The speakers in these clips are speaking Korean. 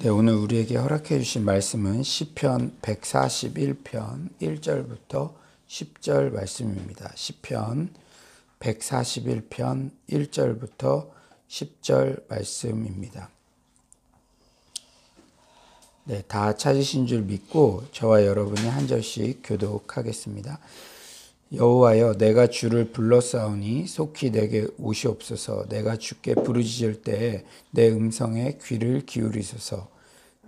네, 오늘 우리에게 허락해 주신 말씀은 시편 141편 1절부터 10절 말씀입니다. 시편 141편 1절부터 10절 말씀입니다. 네, 다 찾으신 줄 믿고 저와 여러분이 한 절씩 교독하겠습니다. 여호와여, 내가 주를 불러싸우니 속히 내게 오시옵소서. 내가 주께 부르짖을 때에 내 음성에 귀를 기울이소서.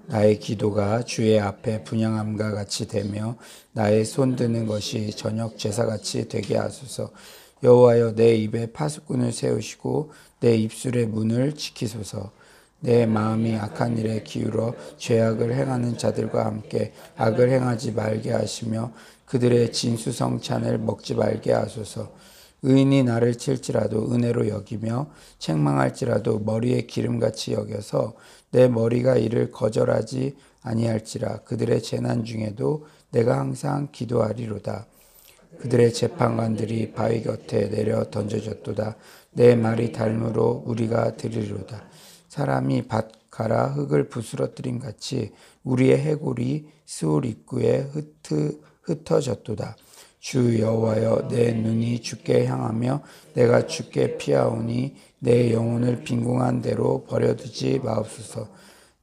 나의 기도가 주의 앞에 분향함과 같이 되며 나의 손드는 것이 저녁 제사같이 되게 하소서. 여호와여, 내 입에 파수꾼을 세우시고 내 입술의 문을 지키소서. 내 마음이 악한 일에 기울어 죄악을 행하는 자들과 함께 악을 행하지 말게 하시며 그들의 진수성찬을 먹지 말게 하소서. 의인이 나를 칠지라도 은혜로 여기며 책망할지라도 머리에 기름같이 여겨서 내 머리가 이를 거절하지 아니할지라. 그들의 재난 중에도 내가 항상 기도하리로다. 그들의 재판관들이 바위 곁에 내려 던져졌도다. 내 말이 닮으로 우리가 들으리로다. 사람이 밭가라 흙을 부스러뜨림 같이 우리의 해골이 스울 입구에 흩어졌도다. 주 여호와여, 내 눈이 주께 향하며 내가 주께 피하오니 내 영혼을 빈궁한 대로 버려두지 마옵소서.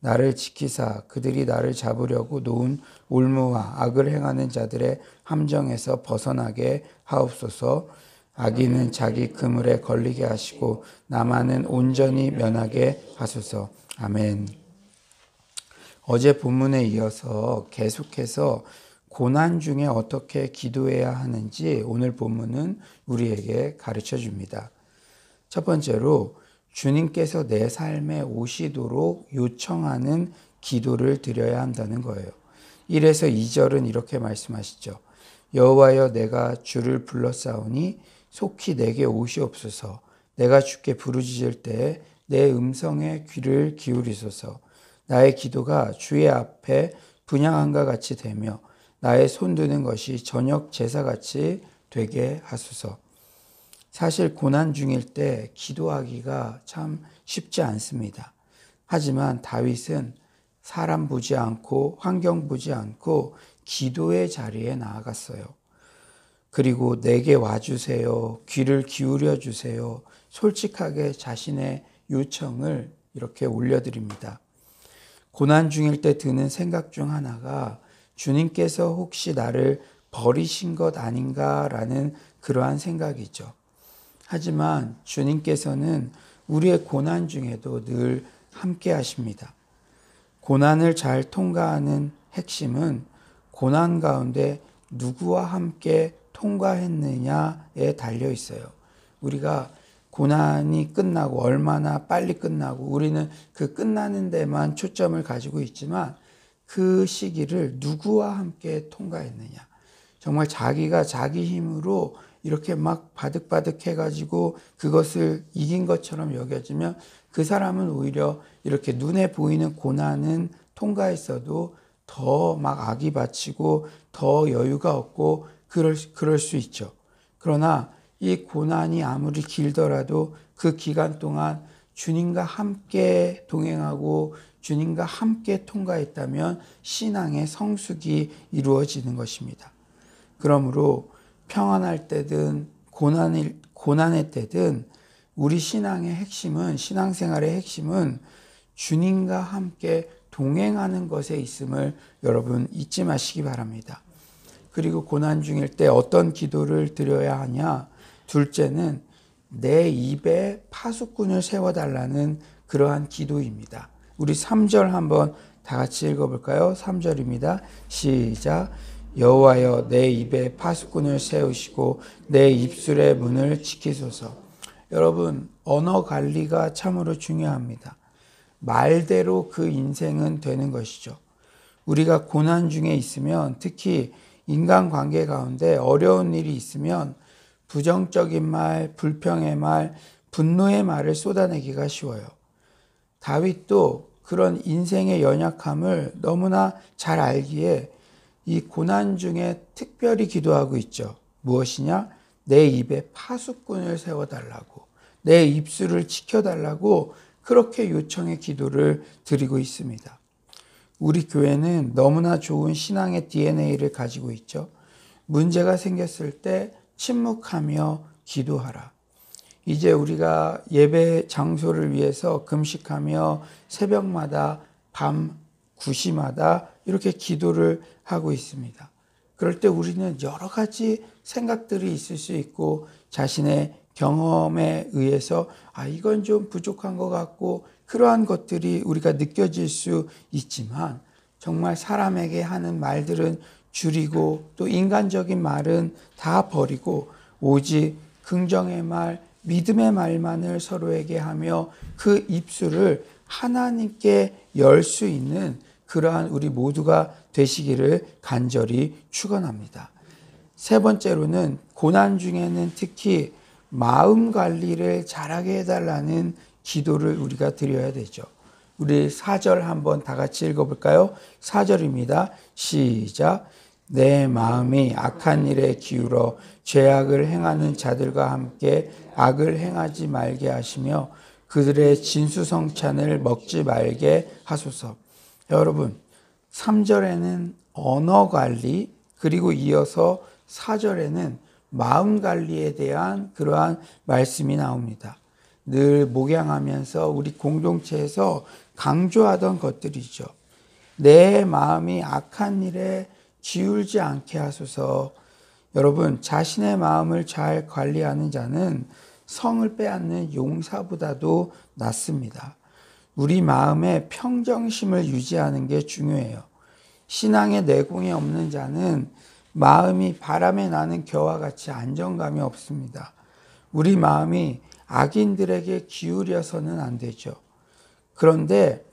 나를 지키사 그들이 나를 잡으려고 놓은 올무와 악을 행하는 자들의 함정에서 벗어나게 하옵소서. 악인은 자기 그물에 걸리게 하시고 나만은 온전히 면하게 하소서. 아멘. 어제 본문에 이어서 계속해서 고난 중에 어떻게 기도해야 하는지 오늘 본문은 우리에게 가르쳐 줍니다. 첫 번째로 주님께서 내 삶에 오시도록 요청하는 기도를 드려야 한다는 거예요. 1에서 2절은 이렇게 말씀하시죠. 여호와여, 내가 주를 불러싸우니 속히 내게 오시옵소서. 내가 주께 부르짖을 때에 내 음성에 귀를 기울이소서. 나의 기도가 주의 앞에 분향함과 같이 되며 나의 손드는 것이 저녁 제사같이 되게 하소서. 사실 고난 중일 때 기도하기가 참 쉽지 않습니다. 하지만 다윗은 사람 보지 않고 환경 보지 않고 기도의 자리에 나아갔어요. 그리고 내게 와주세요. 귀를 기울여 주세요. 솔직하게 자신의 요청을 이렇게 올려드립니다. 고난 중일 때 드는 생각 중 하나가 주님께서 혹시 나를 버리신 것 아닌가라는 그러한 생각이죠. 하지만 주님께서는 우리의 고난 중에도 늘 함께 하십니다. 고난을 잘 통과하는 핵심은 고난 가운데 누구와 함께 통과했느냐에 달려 있어요. 우리가 고난이 끝나고 얼마나 빨리 끝나고 우리는 그 끝나는 데만 초점을 가지고 있지만 그 시기를 누구와 함께 통과했느냐. 정말 자기가 자기 힘으로 이렇게 막 바득바득 해가지고 그것을 이긴 것처럼 여겨지면 그 사람은 오히려 이렇게 눈에 보이는 고난은 통과했어도 더 막 악이 받치고 더 여유가 없고 그럴 수 있죠. 그러나 이 고난이 아무리 길더라도 그 기간 동안 주님과 함께 동행하고 주님과 함께 통과했다면 신앙의 성숙이 이루어지는 것입니다. 그러므로 평안할 때든 고난의 때든 우리 신앙의 핵심은, 신앙생활의 핵심은 주님과 함께 동행하는 것에 있음을 여러분 잊지 마시기 바랍니다. 그리고 고난 중일 때 어떤 기도를 드려야 하냐? 둘째는 내 입에 파수꾼을 세워달라는 그러한 기도입니다. 우리 3절 한번 다 같이 읽어볼까요? 3절입니다. 시작. 여호와여, 내 입에 파수꾼을 세우시고 내 입술의 문을 지키소서. 여러분, 언어 관리가 참으로 중요합니다. 말대로 그 인생은 되는 것이죠. 우리가 고난 중에 있으면 특히 인간관계 가운데 어려운 일이 있으면 부정적인 말, 불평의 말, 분노의 말을 쏟아내기가 쉬워요. 다윗도 그런 인생의 연약함을 너무나 잘 알기에 이 고난 중에 특별히 기도하고 있죠. 무엇이냐? 내 입에 파수꾼을 세워달라고, 내 입술을 지켜달라고 그렇게 요청의 기도를 드리고 있습니다. 우리 교회는 너무나 좋은 신앙의 DNA를 가지고 있죠. 문제가 생겼을 때 침묵하며 기도하라. 이제 우리가 예배 장소를 위해서 금식하며 새벽마다 밤 9시마다 이렇게 기도를 하고 있습니다. 그럴 때 우리는 여러 가지 생각들이 있을 수 있고 자신의 경험에 의해서 이건 좀 부족한 것 같고 그러한 것들이 우리가 느껴질 수 있지만 정말 사람에게 하는 말들은 줄이고 또 인간적인 말은 다 버리고 오직 긍정의 말, 믿음의 말만을 서로에게 하며 그 입술을 하나님께 열 수 있는 그러한 우리 모두가 되시기를 간절히 축원합니다. 세 번째로는 고난 중에는 특히 마음 관리를 잘하게 해달라는 기도를 우리가 드려야 되죠. 우리 4절 한번 다 같이 읽어볼까요? 4절입니다. 시작. 내 마음이 악한 일에 기울어 죄악을 행하는 자들과 함께 악을 행하지 말게 하시며 그들의 진수성찬을 먹지 말게 하소서. 여러분, 3절에는 언어 관리, 그리고 이어서 4절에는 마음 관리에 대한 그러한 말씀이 나옵니다. 늘 목양하면서 우리 공동체에서 강조하던 것들이죠. 내 마음이 악한 일에 기울지 않게 하소서. 여러분, 자신의 마음을 잘 관리하는 자는 성을 빼앗는 용사보다도 낫습니다. 우리 마음의 평정심을 유지하는 게 중요해요. 신앙의 내공이 없는 자는 마음이 바람에 나는 겨와 같이 안정감이 없습니다. 우리 마음이 악인들에게 기울여서는 안 되죠. 그런데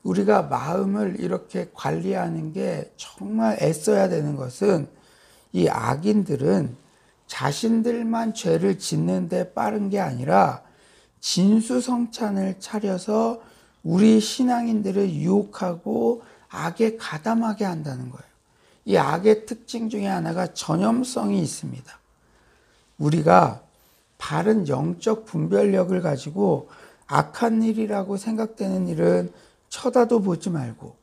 우리가 마음을 이렇게 관리하는 게 정말 애써야 되는 것은 이 악인들은 자신들만 죄를 짓는 데 빠른 게 아니라 진수성찬을 차려서 우리 신앙인들을 유혹하고 악에 가담하게 한다는 거예요. 이 악의 특징 중에 하나가 전염성이 있습니다. 우리가 바른 영적 분별력을 가지고 악한 일이라고 생각되는 일은 쳐다도 보지 말고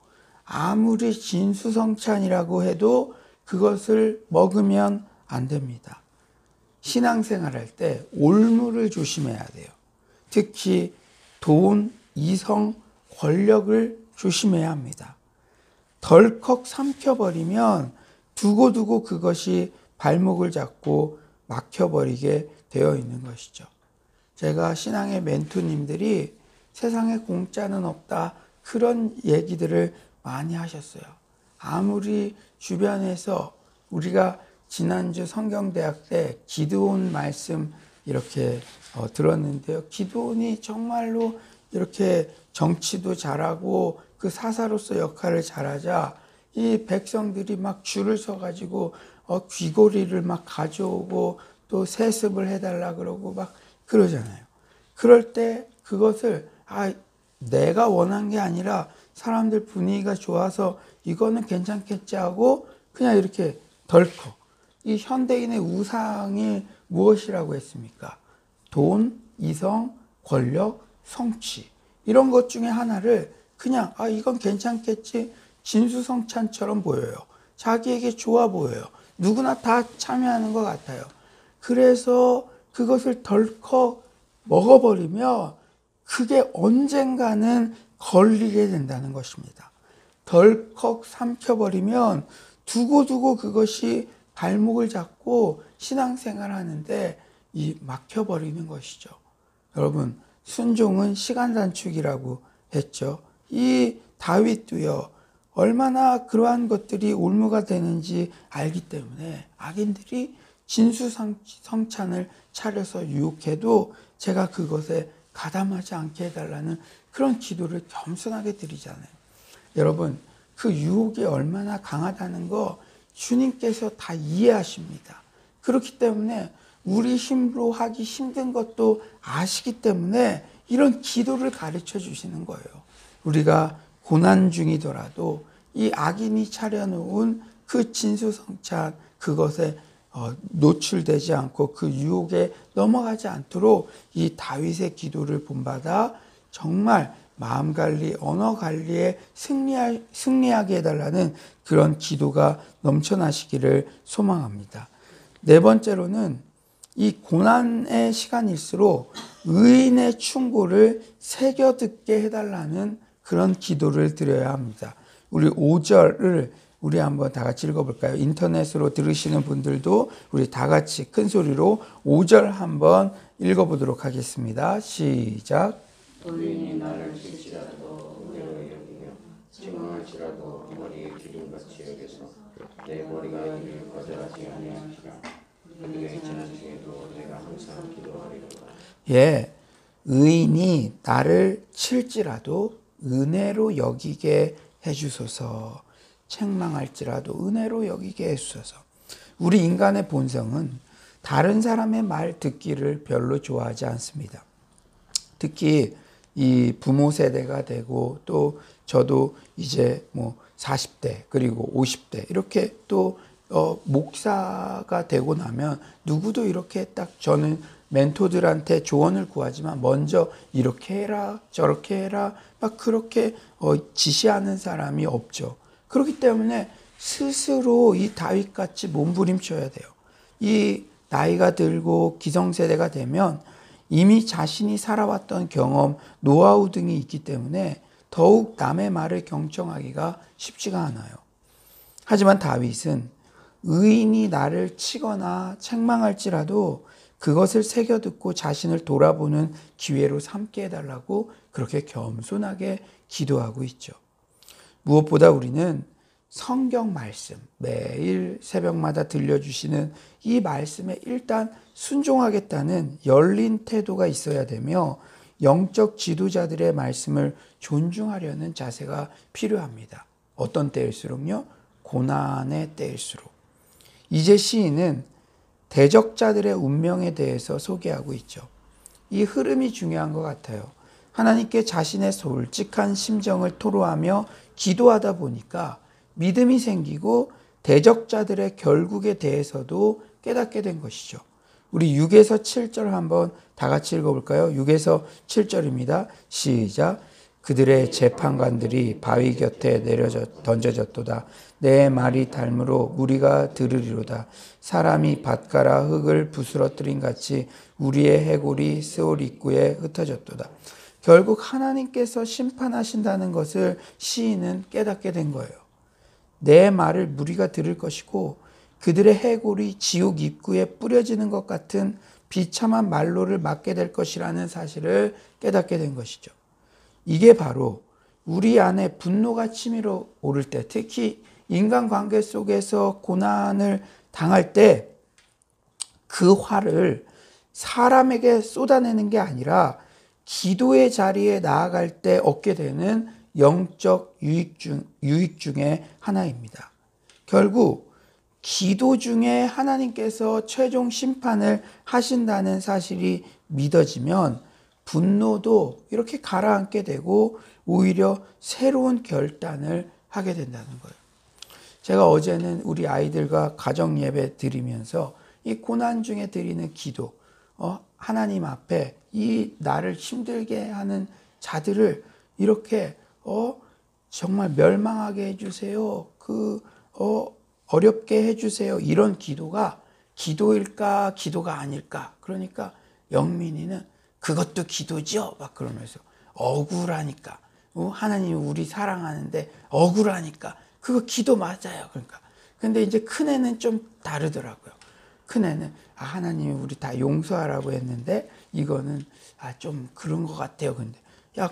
아무리 진수성찬이라고 해도 그것을 먹으면 안 됩니다. 신앙생활할 때 올무를 조심해야 돼요. 특히 돈, 이성, 권력을 조심해야 합니다. 덜컥 삼켜버리면 두고두고 그것이 발목을 잡고 막혀버리게 되어 있는 것이죠. 제가 신앙의 멘토님들이 세상에 공짜는 없다 그런 얘기들을 많이 하셨어요. 아무리 주변에서 우리가 지난주 성경대학 때 기드온 말씀 이렇게 들었는데요. 기드온이 정말로 이렇게 정치도 잘하고 그 사사로서 역할을 잘하자 이 백성들이 막 줄을 서가지고 귀고리를 막 가져오고 또 세습을 해달라 그러고 막 그러잖아요. 그럴 때 그것을 내가 원한 게 아니라 사람들 분위기가 좋아서 이거는 괜찮겠지 하고 그냥 이렇게 덜컥. 이 현대인의 우상이 무엇이라고 했습니까? 돈, 이성, 권력, 성취 이런 것 중에 하나를 그냥 이건 괜찮겠지 진수성찬처럼 보여요. 자기에게 좋아 보여요. 누구나 다 참여하는 것 같아요. 그래서 그것을 덜컥 먹어버리면 그게 언젠가는 걸리게 된다는 것입니다. 덜컥 삼켜버리면 두고두고 그것이 발목을 잡고 신앙생활 하는데 막혀버리는 것이죠. 여러분, 순종은 시간 단축이라고 했죠. 이 다윗도요, 얼마나 그러한 것들이 올무가 되는지 알기 때문에 악인들이 진수성찬을 차려서 유혹해도 제가 그것에 가담하지 않게 해달라는 그런 기도를 겸손하게 드리잖아요. 여러분, 그 유혹이 얼마나 강하다는 거 주님께서 다 이해하십니다. 그렇기 때문에 우리 힘으로 하기 힘든 것도 아시기 때문에 이런 기도를 가르쳐 주시는 거예요. 우리가 고난 중이더라도 이 악인이 차려놓은 그 진수성찬 그것에 노출되지 않고 그 유혹에 넘어가지 않도록 이 다윗의 기도를 본받아 정말 마음 관리, 언어 관리에 승리하게 해달라는 그런 기도가 넘쳐나시기를 소망합니다. 네 번째로는 이 고난의 시간일수록 의인의 충고를 새겨 듣게 해달라는 그런 기도를 드려야 합니다. 우리 5절을 우리 한번 다 같이 읽어볼까요? 인터넷으로 들으시는 분들도 우리 다 같이 큰 소리로 5절 한번 읽어보도록 하겠습니다. 시작. 의인이 나를 칠지라도 의로 여기며 책망할지라도 머리에 기름같이 여겨서 내 머리가 이를 거절하지 아니하리라. 그들의 지난 중에도 내가 항상 기도하리로다. 예, 의인이 나를 칠지라도 은혜로 여기게 해주소서. 책망할지라도 은혜로 여기게 해주소서. 우리 인간의 본성은 다른 사람의 말 듣기를 별로 좋아하지 않습니다. 특히 이 부모 세대가 되고 또 저도 이제 뭐 40대 그리고 50대 이렇게 또 목사가 되고 나면 누구도 이렇게 딱 저는 멘토들한테 조언을 구하지만 먼저 이렇게 해라 저렇게 해라 막 그렇게 지시하는 사람이 없죠. 그렇기 때문에 스스로 이 다윗같이 몸부림쳐야 돼요. 이 나이가 들고 기성세대가 되면 이미 자신이 살아왔던 경험, 노하우 등이 있기 때문에 더욱 남의 말을 경청하기가 쉽지가 않아요. 하지만 다윗은 의인이 나를 치거나 책망할지라도 그것을 새겨듣고 자신을 돌아보는 기회로 삼게 해달라고 그렇게 겸손하게 기도하고 있죠. 무엇보다 우리는 성경 말씀, 매일 새벽마다 들려주시는 이 말씀에 일단 순종하겠다는 열린 태도가 있어야 되며 영적 지도자들의 말씀을 존중하려는 자세가 필요합니다. 어떤 때일수록요? 고난의 때일수록. 이제 시인은 대적자들의 운명에 대해서 소개하고 있죠. 이 흐름이 중요한 것 같아요. 하나님께 자신의 솔직한 심정을 토로하며 기도하다 보니까 믿음이 생기고 대적자들의 결국에 대해서도 깨닫게 된 것이죠. 우리 6에서 7절 한번 다 같이 읽어볼까요? 6에서 7절입니다. 시작. 그들의 재판관들이 바위 곁에 던져졌도다. 내 말이 닮으로 무리가 들으리로다. 사람이 밭가라 흙을 부스러뜨린 같이 우리의 해골이 스올 입구에 흩어졌도다. 결국 하나님께서 심판하신다는 것을 시인은 깨닫게 된 거예요. 내 말을 무리가 들을 것이고 그들의 해골이 지옥 입구에 뿌려지는 것 같은 비참한 말로를 맞게 될 것이라는 사실을 깨닫게 된 것이죠. 이게 바로 우리 안에 분노가 치밀어 오를 때, 특히 인간관계 속에서 고난을 당할 때 그 화를 사람에게 쏟아내는 게 아니라 기도의 자리에 나아갈 때 얻게 되는 영적 유익 중에 하나입니다. 결국 기도 중에 하나님께서 최종 심판을 하신다는 사실이 믿어지면 분노도 이렇게 가라앉게 되고 오히려 새로운 결단을 하게 된다는 거예요. 제가 어제는 우리 아이들과 가정 예배 드리면서 이 고난 중에 드리는 기도, 하나님 앞에 이 나를 힘들게 하는 자들을 이렇게 정말 멸망하게 해주세요. 어렵게 해주세요. 이런 기도가 기도일까 기도가 아닐까. 그러니까 영민이는 그것도 기도죠. 막 그러면서 억울하니까 하나님이 우리 사랑하는데 억울하니까 그거 기도 맞아요. 그러니까 근데 이제 큰애는 좀 다르더라고요. 큰애는 하나님이 우리 다 용서하라고 했는데 이거는 좀 그런 것 같아요.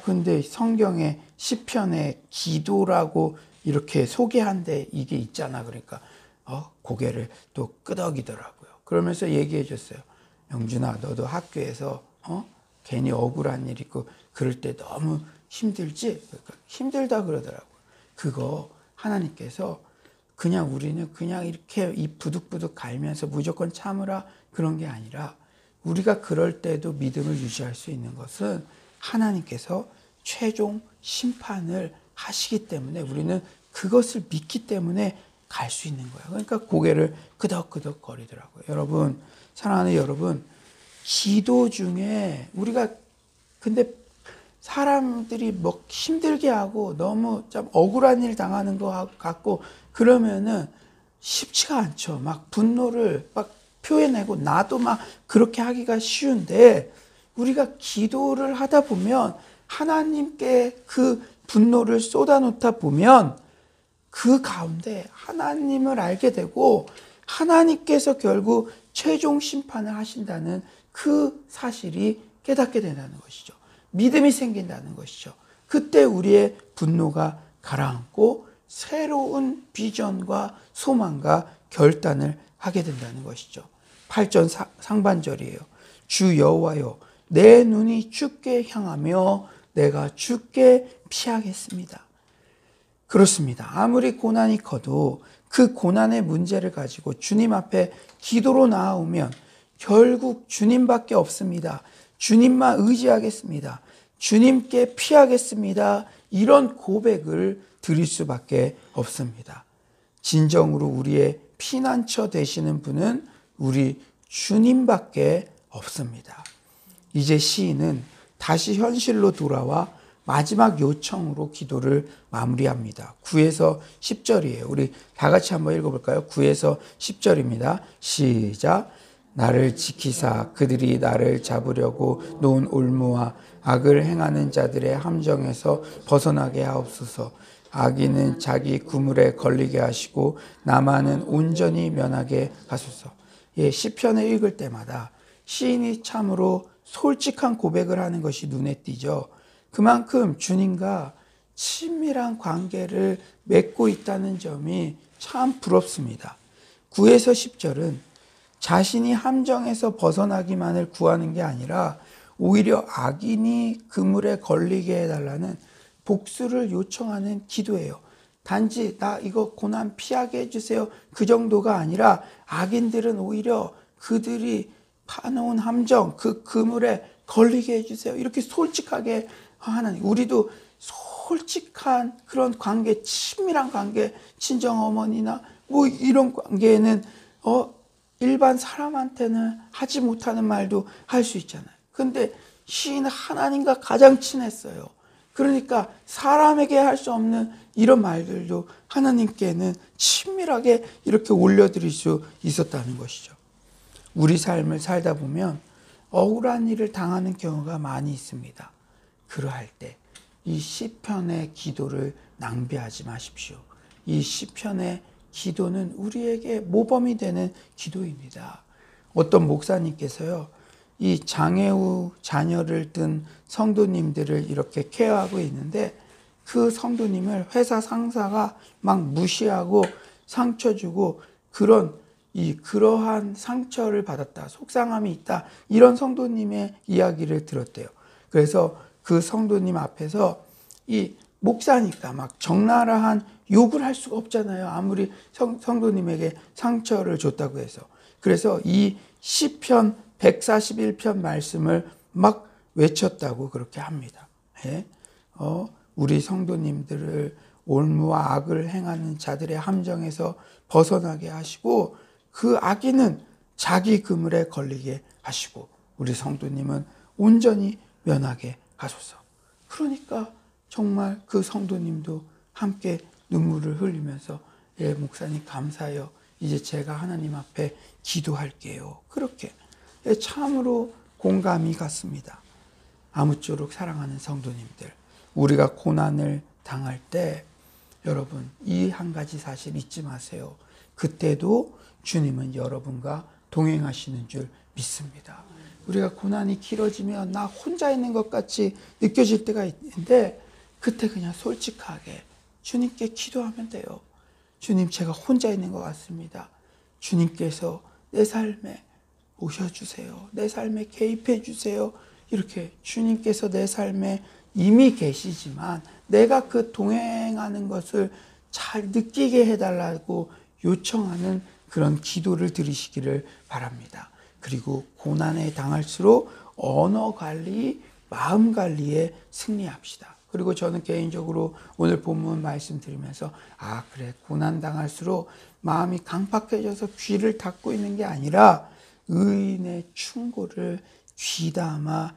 근데 성경에 시편에 기도라고 이렇게 소개한데 이게 있잖아. 그러니까 고개를 또 끄덕이더라고요. 그러면서 얘기해 줬어요. 영준아, 너도 학교에서 괜히 억울한 일 있고 그럴 때 너무 힘들지? 그러니까 힘들다 그러더라고요. 그거 하나님께서 그냥 우리는 그냥 이렇게 입 부득부득 갈면서 무조건 참으라 그런 게 아니라 우리가 그럴 때도 믿음을 유지할 수 있는 것은 하나님께서 최종 심판을 하시기 때문에 우리는 그것을 믿기 때문에 갈 수 있는 거예요. 그러니까 고개를 끄덕끄덕 거리더라고요. 여러분, 사랑하는 여러분, 기도 중에 우리가 근데 사람들이 뭐 힘들게 하고 너무 좀 억울한 일 당하는 것 같고 그러면은 쉽지가 않죠. 막 분노를 막 표현하고 나도 막 그렇게 하기가 쉬운데 우리가 기도를 하다 보면 하나님께 그 분노를 쏟아놓다 보면 그 가운데 하나님을 알게 되고 하나님께서 결국 최종 심판을 하신다는 그 사실이 깨닫게 된다는 것이죠. 믿음이 생긴다는 것이죠. 그때 우리의 분노가 가라앉고 새로운 비전과 소망과 결단을 하게 된다는 것이죠. 8절 상반절이에요. 주 여호와여 내 눈이 주께 향하며 내가 주께 피하겠습니다. 그렇습니다. 아무리 고난이 커도 그 고난의 문제를 가지고 주님 앞에 기도로 나아오면 결국 주님밖에 없습니다. 주님만 의지하겠습니다. 주님께 피하겠습니다. 이런 고백을 드릴 수밖에 없습니다. 진정으로 우리의 피난처 되시는 분은 우리 주님밖에 없습니다. 이제 시인은 다시 현실로 돌아와 마지막 요청으로 기도를 마무리합니다. 9에서 10절이에요. 우리 다 같이 한번 읽어볼까요? 9에서 10절입니다. 시작. 나를 지키사 그들이 나를 잡으려고 놓은 올무와 악을 행하는 자들의 함정에서 벗어나게 하옵소서. 악인은 자기 그물에 걸리게 하시고 나만은 온전히 면하게 하소서. 예, 시편을 읽을 때마다 시인이 참으로 솔직한 고백을 하는 것이 눈에 띄죠. 그만큼 주님과 친밀한 관계를 맺고 있다는 점이 참 부럽습니다. 9에서 10절은 자신이 함정에서 벗어나기만을 구하는 게 아니라 오히려 악인이 그물에 걸리게 해달라는 복수를 요청하는 기도예요. 단지 나 이거 고난 피하게 해주세요. 그 정도가 아니라 악인들은 오히려 그들이 파놓은 함정, 그 그물에 걸리게 해주세요. 이렇게 솔직하게 하나님, 우리도 솔직한 그런 관계, 친밀한 관계, 친정 어머니나 뭐 이런 관계에는 일반 사람한테는 하지 못하는 말도 할 수 있잖아요. 근데 시인은 하나님과 가장 친했어요. 그러니까 사람에게 할 수 없는 이런 말들도 하나님께는 친밀하게 이렇게 올려드릴 수 있었다는 것이죠. 우리 삶을 살다 보면 억울한 일을 당하는 경우가 많이 있습니다. 그러할 때 이 시편의 기도를 낭비하지 마십시오. 이 시편의 기도는 우리에게 모범이 되는 기도입니다. 어떤 목사님께서요, 이 장애 후 자녀를 둔 성도님들을 이렇게 케어하고 있는데 그 성도님을 회사 상사가 막 무시하고 상처 주고 그러한 상처를 받았다, 속상함이 있다, 이런 성도님의 이야기를 들었대요. 그래서 그 성도님 앞에서 이 목사니까 막 적나라한 욕을 할 수가 없잖아요. 아무리 성도님에게 상처를 줬다고 해서. 그래서 이 시편 141편 말씀을 막 외쳤다고 그렇게 합니다. 예? 우리 성도님들을 올무와 악을 행하는 자들의 함정에서 벗어나게 하시고 그 악인은 자기 그물에 걸리게 하시고 우리 성도님은 온전히 면하게 하소서. 그러니까 정말 그 성도님도 함께 눈물을 흘리면서 예, 목사님 감사해요. 이제 제가 하나님 앞에 기도할게요. 그렇게 참으로 공감이 갔습니다. 아무쪼록 사랑하는 성도님들, 우리가 고난을 당할 때 여러분 이 한 가지 사실 잊지 마세요. 그때도 주님은 여러분과 동행하시는 줄 믿습니다. 우리가 고난이 길어지면 나 혼자 있는 것 같이 느껴질 때가 있는데 그때 그냥 솔직하게 주님께 기도하면 돼요. 주님, 제가 혼자 있는 것 같습니다. 주님께서 내 삶에 오셔주세요. 내 삶에 개입해 주세요. 이렇게 주님께서 내 삶에 이미 계시지만 내가 그 동행하는 것을 잘 느끼게 해달라고 요청하는 그런 기도를 드리시기를 바랍니다. 그리고 고난에 당할수록 언어 관리, 마음 관리에 승리합시다. 그리고 저는 개인적으로 오늘 본문 말씀드리면서 그래, 고난 당할수록 마음이 강팍해져서 귀를 닫고 있는 게 아니라 의인의 충고를 귀담아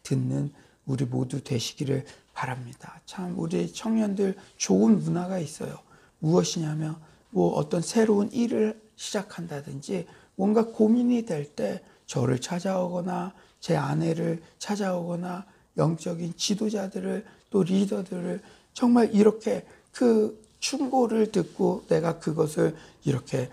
듣는 우리 모두 되시기를 바랍니다. 참 우리 청년들 좋은 문화가 있어요. 무엇이냐면 뭐 어떤 새로운 일을 시작한다든지 뭔가 고민이 될 때 저를 찾아오거나 제 아내를 찾아오거나 영적인 지도자들을 또 리더들을 정말 이렇게 그 충고를 듣고 내가 그것을 이렇게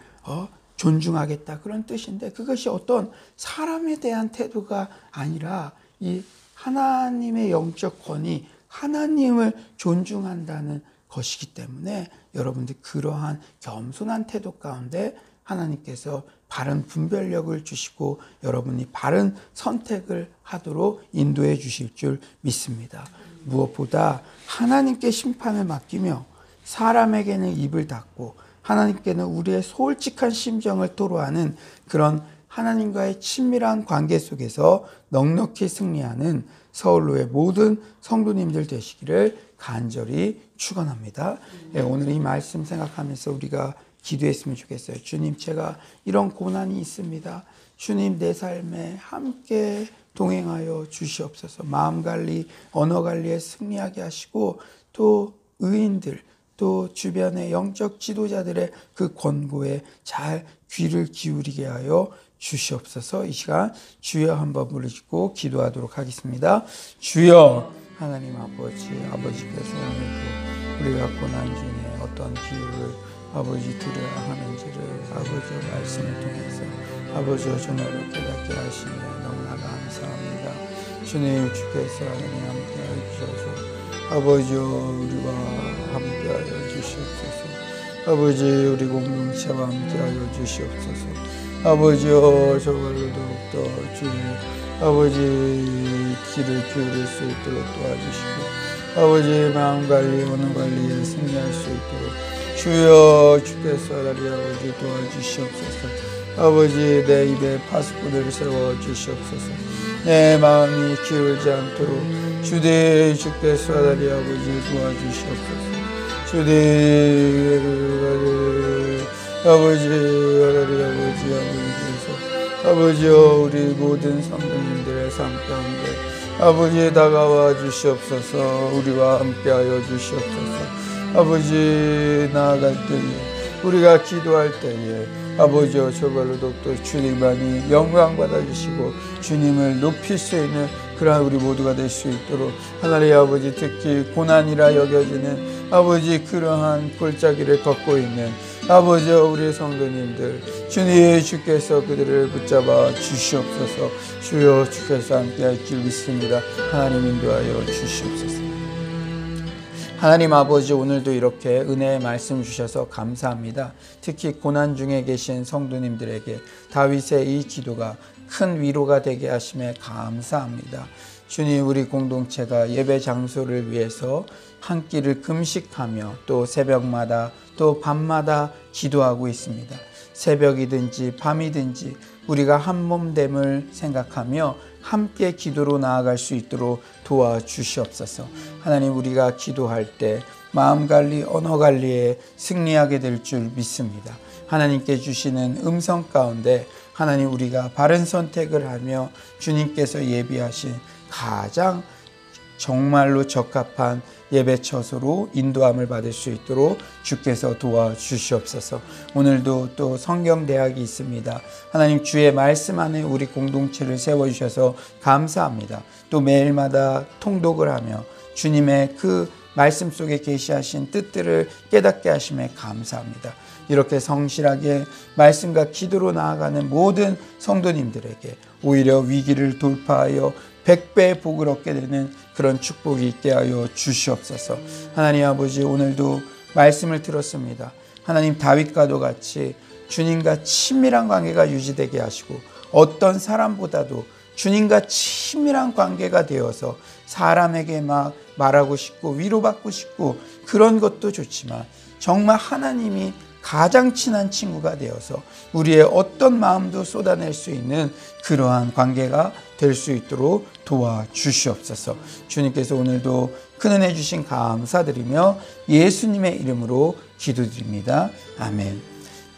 존중하겠다 그런 뜻인데, 그것이 어떤 사람에 대한 태도가 아니라 이 하나님의 영적 권위, 하나님을 존중한다는 것이기 때문에 여러분들 그러한 겸손한 태도 가운데 하나님께서 바른 분별력을 주시고 여러분이 바른 선택을 하도록 인도해 주실 줄 믿습니다. 무엇보다 하나님께 심판을 맡기며 사람에게는 입을 닫고 하나님께는 우리의 솔직한 심정을 토로하는 그런 하나님과의 친밀한 관계 속에서 넉넉히 승리하는 서울로의 모든 성도님들 되시기를 간절히 축원합니다. 오늘 이 말씀 생각하면서 우리가 기도했으면 좋겠어요. 주님, 제가 이런 고난이 있습니다. 주님, 내 삶에 함께 동행하여 주시옵소서. 마음관리, 언어관리에 승리하게 하시고 또 의인들, 또 주변의 영적 지도자들의 그 권고에 잘 귀를 기울이게 하여 주시옵소서. 이 시간 주여 한번 부르시고 기도하도록 하겠습니다. 주여, 하나님 아버지께서 오늘도 우리가 고난 중에 어떤 비유를 아버지 들어야 하는지를 아버지의 말씀을 통해서 아버지와 정말로 깨닫게 하시니 너무나 감사합니다. 주님, 주께서 하나님 함께하여 주셔서 아버지여 우리와 함께하여 주시옵소서. 아버지, 우리 공동체와 함께하여 주시옵소서. 아버지여, 저걸로 더욱더 주님 아버지 귀를 기울일 수 있도록 도와주시고 아버지 마음관리, 언어관리에 승리할 수 있도록 주여, 주께서 하나님 아버지 도와주시옵소서. 아버지, 내 입에 파수꾼을 세워주시옵소서. 내 마음이 기울지 않도록 주께서 하나님 아버지 도와주시옵소서. 아버지 하나님 아버지께서 아버지여 우리 모든 성도님들의 삶 가운데 아버지 다가와 주시옵소서. 우리와 함께하여 주시옵소서. 아버지, 나아갈 때에 우리가 기도할 때에 아버지여 저걸로도 또 주님만이 영광 받아주시고 주님을 높일 수 있는 그러한 우리 모두가 될 수 있도록 하나님 아버지, 특히 고난이라 여겨지는 아버지 그러한 골짜기를 걷고 있는 아버지여 우리 성도님들 주님, 주께서 그들을 붙잡아 주시옵소서. 주여, 주께서 함께할 줄 믿습니다. 하나님 인도하여 주시옵소서. 하나님 아버지, 오늘도 이렇게 은혜의 말씀 주셔서 감사합니다. 특히 고난 중에 계신 성도님들에게 다윗의 이 기도가 큰 위로가 되게 하심에 감사합니다. 주님, 우리 공동체가 예배 장소를 위해서 한 끼를 금식하며 또 새벽마다 또 밤마다 기도하고 있습니다. 새벽이든지 밤이든지 우리가 한 몸됨을 생각하며 함께 기도로 나아갈 수 있도록 도와주시옵소서. 하나님, 우리가 기도할 때 마음관리, 언어관리에 승리하게 될 줄 믿습니다. 하나님께 주시는 음성 가운데 하나님, 우리가 바른 선택을 하며 주님께서 예비하신 가장 정말로 적합한 예배 처소로 인도함을 받을 수 있도록 주께서 도와주시옵소서. 오늘도 또 성경대학이 있습니다. 하나님, 주의 말씀 안에 우리 공동체를 세워주셔서 감사합니다. 또 매일마다 통독을 하며 주님의 그 말씀 속에 계시하신 뜻들을 깨닫게 하심에 감사합니다. 이렇게 성실하게 말씀과 기도로 나아가는 모든 성도님들에게 오히려 위기를 돌파하여 100배의 복을 얻게 되는 그런 축복이 있게 하여 주시옵소서. 하나님 아버지, 오늘도 말씀을 들었습니다. 하나님, 다윗과도 같이 주님과 친밀한 관계가 유지되게 하시고 어떤 사람보다도 주님과 친밀한 관계가 되어서 사람에게 막 말하고 싶고 위로받고 싶고 그런 것도 좋지만 정말 하나님이 가장 친한 친구가 되어서 우리의 어떤 마음도 쏟아낼 수 있는 그러한 관계가 될 수 있도록 도와주시옵소서. 주님께서 오늘도 큰 은혜 주신 감사드리며 예수님의 이름으로 기도드립니다. 아멘.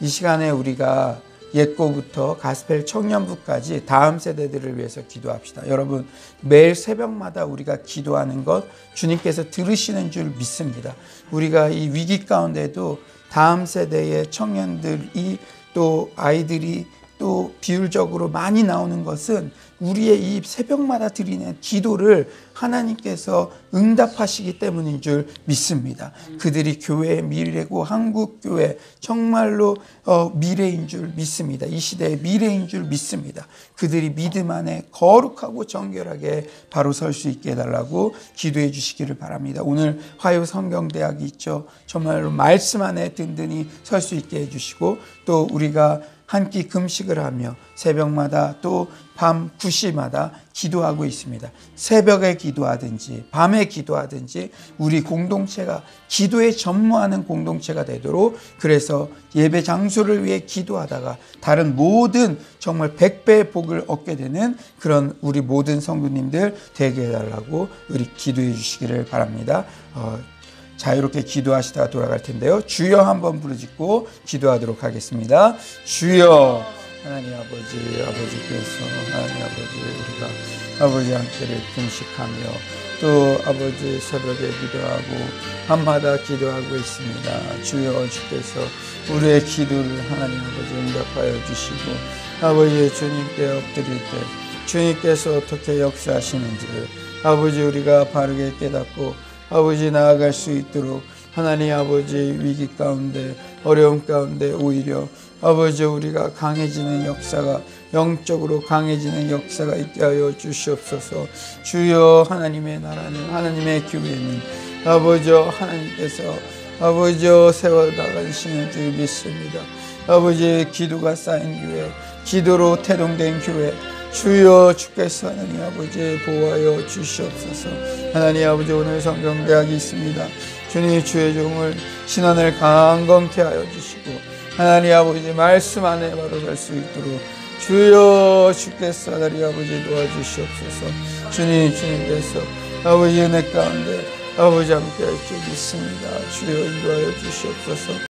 이 시간에 우리가 옛고부터 가스펠 청년부까지 다음 세대들을 위해서 기도합시다. 여러분, 매일 새벽마다 우리가 기도하는 것 주님께서 들으시는 줄 믿습니다. 우리가 이 위기 가운데도 다음 세대의 청년들이 또 아이들이 또 비율적으로 많이 나오는 것은 우리의 이 새벽마다 드리는 기도를 하나님께서 응답하시기 때문인 줄 믿습니다. 그들이 교회의 미래고 한국교회 정말로 미래인 줄 믿습니다. 이 시대의 미래인 줄 믿습니다. 그들이 믿음 안에 거룩하고 정결하게 바로 설 수 있게 해달라고 기도해 주시기를 바랍니다. 오늘 화요 성경대학이 있죠. 정말로 말씀 안에 든든히 설 수 있게 해주시고 또 우리가 한 끼 금식을 하며 새벽마다 또 밤 9시마다 기도하고 있습니다. 새벽에 기도하든지 밤에 기도하든지 우리 공동체가 기도에 전무하는 공동체가 되도록, 그래서 예배 장소를 위해 기도하다가 다른 모든 정말 100배의 복을 얻게 되는 그런 우리 모든 성도님들 되게 해달라고 우리 기도해 주시기를 바랍니다. 자유롭게 기도하시다가 돌아갈 텐데요. 주여 한번 부르짖고 기도하도록 하겠습니다. 주여. 하나님 아버지께서 하나님 아버지, 우리가 아버지 함께를 금식하며 또 아버지 새벽에 기도하고 밤마다 기도하고 있습니다. 주여, 주께서 우리의 기도를 하나님 아버지 응답하여 주시고 아버지 주님께 엎드릴 때 주님께서 어떻게 역사하시는지를 아버지 우리가 바르게 깨닫고 아버지 나아갈 수 있도록 하나님 아버지 위기 가운데 어려움 가운데 오히려 아버지 우리가 강해지는 역사가, 영적으로 강해지는 역사가 있게 하여 주시옵소서. 주여, 하나님의 나라는, 하나님의 교회는 아버지 하나님께서 아버지 세워나가시는 줄 믿습니다. 아버지 기도가 쌓인 교회, 기도로 태동된 교회, 주여 주께서 하나님 아버지 보호하여 주시옵소서. 하나님 아버지 오늘 성경대학이 있습니다. 주님 주의 종을 신앙을 강건케 하여 주시고 하나님 아버지 말씀 안에 바로 갈 수 있도록 주여 주께서 하나님 아버지 도와주시옵소서. 주님께서 아버지 은혜 가운데 아버지 함께 할 줄 믿습니다. 주여 인도하여 주시옵소서.